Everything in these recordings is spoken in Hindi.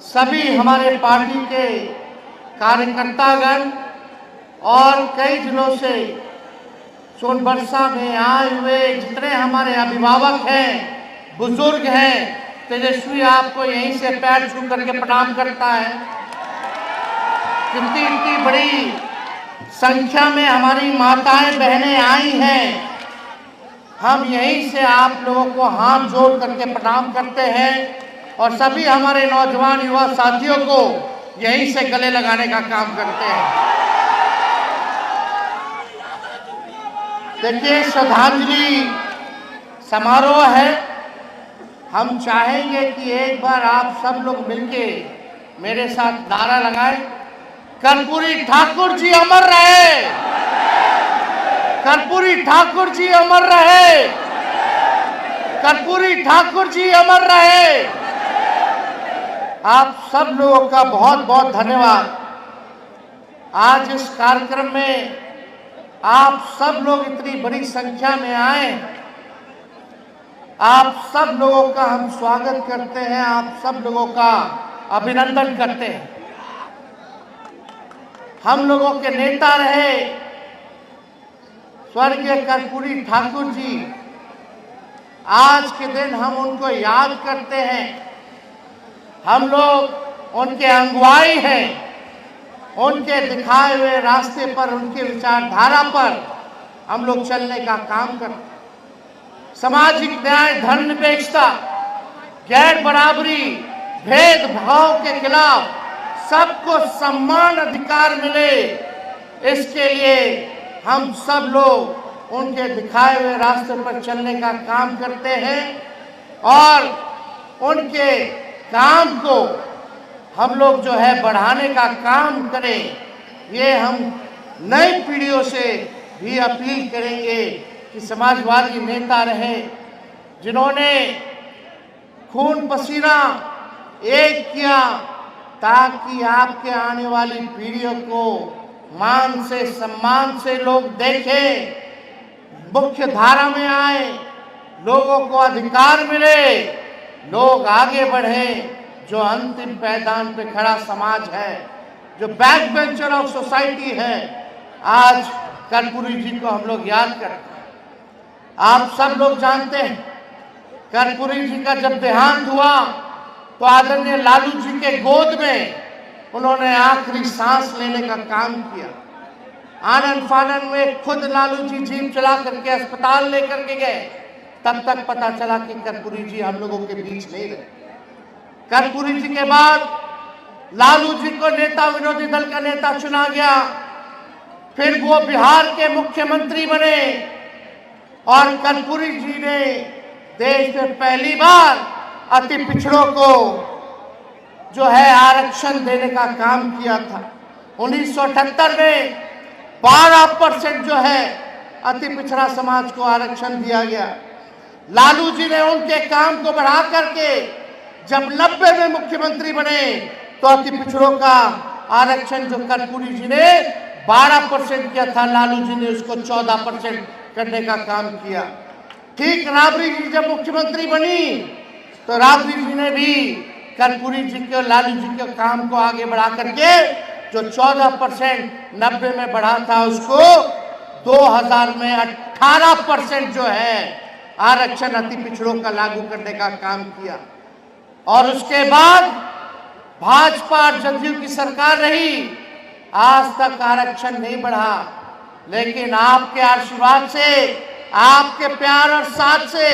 सभी हमारे पार्टी के कार्यकर्तागण और कई जिलों से सोनबरसा में आए हुए जितने हमारे अभिभावक हैं, बुजुर्ग हैं, तेजस्वी आपको यहीं से पैर छू करके प्रणाम करता है। इतनी बड़ी संख्या में हमारी माताएं बहनें आई हैं, हम यहीं से आप लोगों को हाथ जोड़ करके प्रणाम करते हैं और सभी हमारे नौजवान युवा साथियों को यहीं से गले लगाने का काम करते हैं। देखिए, श्रद्धांजलि समारोह है। हम चाहेंगे कि एक बार आप सब लोग मिलके मेरे साथ नारा लगाएं, कर्पूरी ठाकुर जी अमर रहे, कर्पूरी ठाकुर जी अमर रहे, कर्पूरी ठाकुर जी अमर रहे। आप सब लोगों का बहुत बहुत धन्यवाद। आज इस कार्यक्रम में आप सब लोग इतनी बड़ी संख्या में आए, आप सब लोगों का हम स्वागत करते हैं, आप सब लोगों का अभिनंदन करते हैं। हम लोगों के नेता रहे स्वर्गीय कर्पूरी ठाकुर जी, आज के दिन हम उनको याद करते हैं। हम लोग उनके अगुवाई हैं, उनके दिखाए हुए रास्ते पर, उनके विचारधारा पर हम लोग चलने का काम करते हैं। सामाजिक न्याय, धर्मनिरपेक्षता, गैर बराबरी, भेदभाव के खिलाफ सबको समान अधिकार मिले, इसके लिए हम सब लोग उनके दिखाए हुए रास्ते पर चलने का काम करते हैं और उनके काम को हम लोग जो है बढ़ाने का काम करें। ये हम नई पीढ़ियों से भी अपील करेंगे कि समाजवादी नेता रहे जिन्होंने खून पसीना एक किया ताकि आपके आने वाली पीढ़ियों को मान से सम्मान से लोग देखें, मुख्य धारा में आए, लोगों को अधिकार मिले, लोग आगे बढ़ें। जो अंतिम पायदान पे खड़ा समाज है, जो बैक बेंचर ऑफ सोसाइटी है, आज कर्पूरी जी को हम लोग याद करते हैं। आप सब लोग जानते हैं कर्पूरी जी का जब देहांत हुआ तो आदरणीय लालू जी के गोद में उन्होंने आखिरी सांस लेने का काम किया। आनंद फानन में खुद लालू जी जीप चला करके अस्पताल लेकर के गए, तब तक पता चला कि कर्पूरी जी हम लोगों के बीच नहीं रहे। कर्पूरी जी के बाद लालू जी को नेता विरोधी दल का नेता चुना गया, फिर वो बिहार के मुख्यमंत्री बने और कर्पूरी जी ने देश में पहली बार अति पिछड़ों को जो है आरक्षण देने का काम किया था। 1978 में 12% जो है अति पिछड़ा समाज को आरक्षण दिया गया। लालू जी ने उनके काम को बढ़ा करके जब 90 में मुख्यमंत्री बने तो अति पिछड़ों का आरक्षण जो कर्पूरी जी ने 12% किया था, लालू जी ने उसको 14% करने का काम किया। ठीक राबड़ी जी जब मुख्यमंत्री बनी तो राबड़ी जी ने भी कर्पूरी जी के और लालू जी के काम को आगे बढ़ा करके जो 14% 90 में बढ़ा था उसको 2000 में 18% जो है आरक्षण अति पिछड़ों का लागू करने का काम किया। और उसके बाद भाजपा और जदयू की सरकार रही, आज तक आरक्षण नहीं बढ़ा। लेकिन आपके आशीर्वाद से, आपके प्यार और साथ से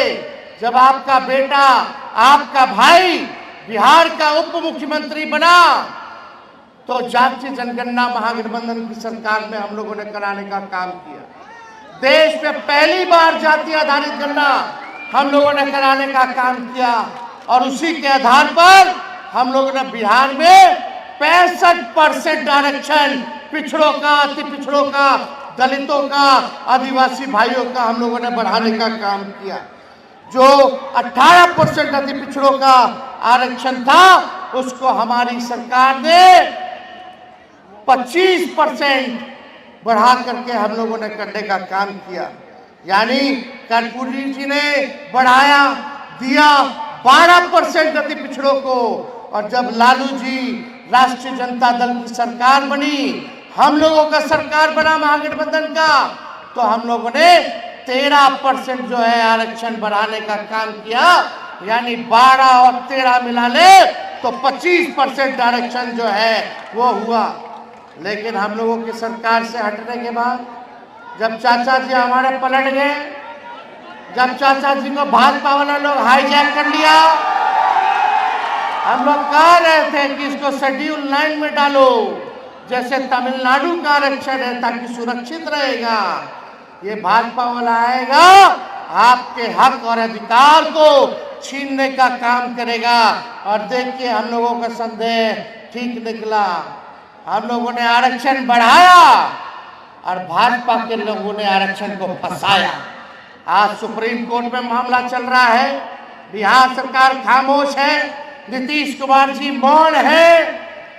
जब आपका बेटा, आपका भाई बिहार का उप मुख्यमंत्री बना तो जातीय जनगणना महागठबंधन की सरकार में हम लोगों ने कराने का काम किया। देश में पहली बार जाति आधारित गणना हम लोगों ने कराने का काम किया और उसी के आधार पर हम लोगों ने बिहार में 65% आरक्षण पिछड़ों का, अति पिछड़ों का, दलितों का, आदिवासी भाइयों का हम लोगों ने बढ़ाने का काम किया। जो 18% अति पिछड़ों का आरक्षण था उसको हमारी सरकार ने 25% बढ़ा करके हम लोगों ने करने का काम किया। यानी कर्पूरी जी ने बढ़ाया, दिया 12% अति पिछड़ों को और जब लालू जी राष्ट्रीय जनता दल की सरकार बनी, हम लोगों का सरकार बना महागठबंधन का, तो हम लोगों ने 13% जो है आरक्षण बढ़ाने का काम किया, यानी 12 और 13 मिला ले तो 25% आरक्षण जो है वो हुआ। लेकिन हम लोगों की सरकार से हटने के बाद जब चाचा जी हमारे पलट गए, जब चाचा जी को भाजपा वाला लोग हाईजैक कर लिया, हम लोग कह रहे थे कि इसको शेड्यूल 9 में डालो, जैसे तमिलनाडु का आरक्षण है, ताकि सुरक्षित रहेगा। ये भाजपा वाला आएगा, आपके हक और अधिकार को छीनने का काम करेगा। और देखिए हम लोगों का संदेह ठीक निकला, हम लोगों ने आरक्षण बढ़ाया और भाजपा के लोगों ने आरक्षण को फंसाया। आज सुप्रीम कोर्ट में मामला चल रहा है, बिहार सरकार खामोश है, नीतीश कुमार जी मौन है।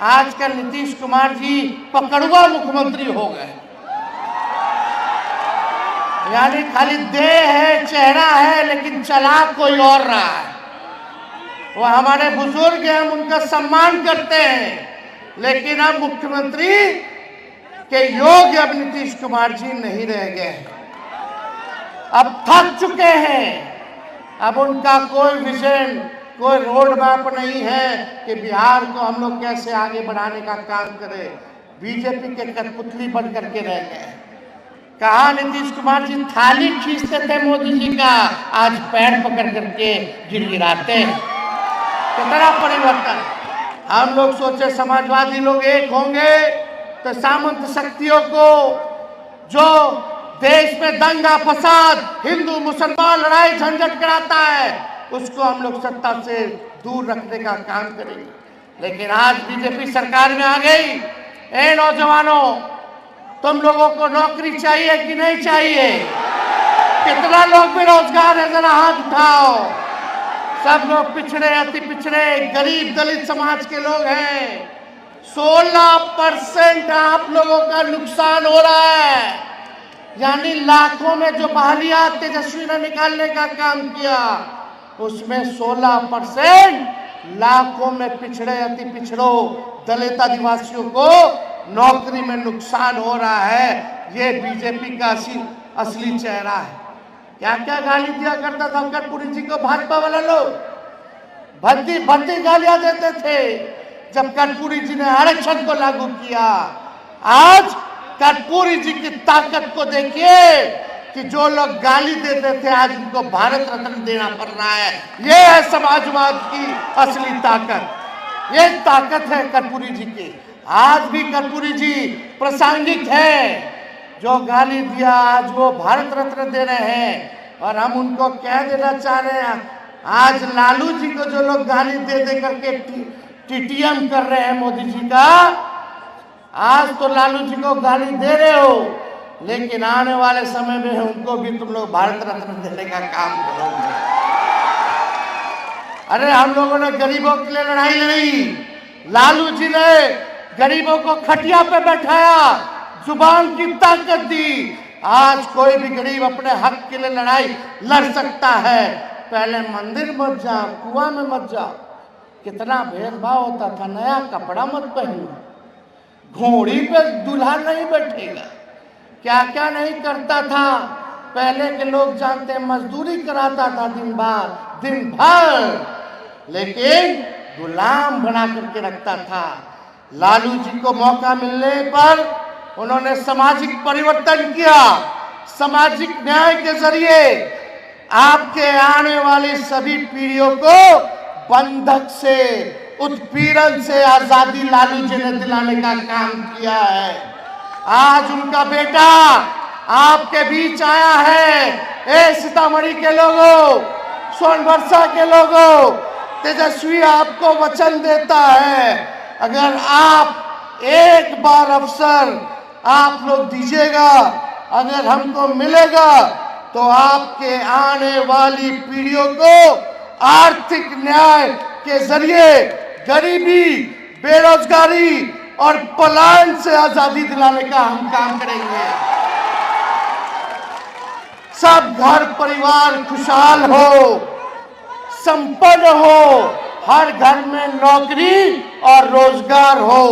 आजकल नीतीश कुमार जी पकड़ुआ मुख्यमंत्री हो गए, यानी खाली देह है, चेहरा है, लेकिन चला कोई और रहा है। वो हमारे बुजुर्ग हैं, हम उनका सम्मान करते हैं, लेकिन अब मुख्यमंत्री के योग्य अब नीतीश कुमार जी नहीं रह गए, अब थक चुके हैं। अब उनका कोई विजन, कोई रोड मैप नहीं है कि बिहार को हम लोग कैसे आगे बढ़ाने का काम करें। बीजेपी के कठपुतली बन करके रह गए। कहा नीतीश कुमार जी थाली खींचते थे मोदी जी का, आज पैर पकड़ करके गिड़गिड़ाते हैं। कितना परिवर्तन। हम लोग सोचे समाजवादी लोग एक होंगे तो सामंत शक्तियों को, जो देश में दंगा फसाद, हिंदू मुसलमान लड़ाई झंझट कराता है, उसको हम लोग सत्ता से दूर रखने का काम करेंगे। लेकिन आज बीजेपी सरकार में आ गई। ए नौजवानों, तुम लोगों को नौकरी चाहिए कि नहीं चाहिए? कितना लोग बेरोजगार है, जरा हाथ उठाओ। सब लोग पिछड़े, अति पिछड़े, गरीब दलित समाज के लोग हैं। 16% आप लोगों का नुकसान हो रहा है, यानी लाखों में जो बहालियां तेजस्वी ने निकालने का काम किया, उसमें 16% लाखों में पिछड़े, अति पिछड़ों, दलित आदिवासियों को नौकरी में नुकसान हो रहा है। ये बीजेपी का असली चेहरा है। क्या क्या गाली दिया करता था कर्पूरी जी को भाजपा वाला लोग, भद्दी भद्दी गालियां देते थे जब कर्पूरी जी ने आरक्षण को लागू किया। आज कर्पूरी जी की ताकत को देखिए कि जो लोग गाली देते थे आज उनको भारत रत्न देना पड़ रहा है। ये है समाजवाद की असली ताकत, ये ताकत है कर्पूरी जी की। आज भी कर्पूरी जी प्रासंगिक है। जो गाली दिया आज वो भारत रत्न दे रहे हैं। और हम उनको कह देना चाह रहे हैं, आज लालू जी को जो लोग गाली दे दे करके टीटीएम कर रहे हैं मोदी जी का, आज तो लालू जी को गाली दे रहे हो, लेकिन आने वाले समय में उनको भी तुम लोग भारत रत्न देने का काम करोगे। अरे हम लोगों ने गरीबों के लिए लड़ाई लड़ी, लालू जी ने गरीबों को खटिया पे बैठाया, जुबान की ताकत दी। आज कोई भी गरीब अपने हक के लिए लड़ाई लड़ सकता है। पहले मंदिर मत जाओ, कुआं में मत जाओ, कितना भेदभाव होता था। नया कपड़ा मत पहनो, घोड़ी पे दूल्हा नहीं बैठेगा, क्या क्या नहीं करता था। पहले के लोग जानते हैं, मजदूरी कराता था दिन भर, लेकिन गुलाम बना करके रखता था। लालू जी को मौका मिलने पर उन्होंने सामाजिक परिवर्तन किया। सामाजिक न्याय के जरिए आपके आने वाली सभी पीढ़ियों को बंधक से, उत्पीड़न से आजादी लालू जी ने दिलाने का काम किया है। आज उनका बेटा आपके बीच आया है। ए सीतामढ़ी के लोगों, सोनभरसा के लोगों, तेजस्वी आपको वचन देता है, अगर आप एक बार अवसर आप लोग दीजिएगा, अगर हमको मिलेगा, तो आपके आने वाली पीढ़ियों को आर्थिक न्याय के जरिए गरीबी, बेरोजगारी और पलायन से आजादी दिलाने का हम काम करेंगे। सब घर परिवार खुशहाल हो, संपन्न हो, हर घर में नौकरी और रोजगार हो।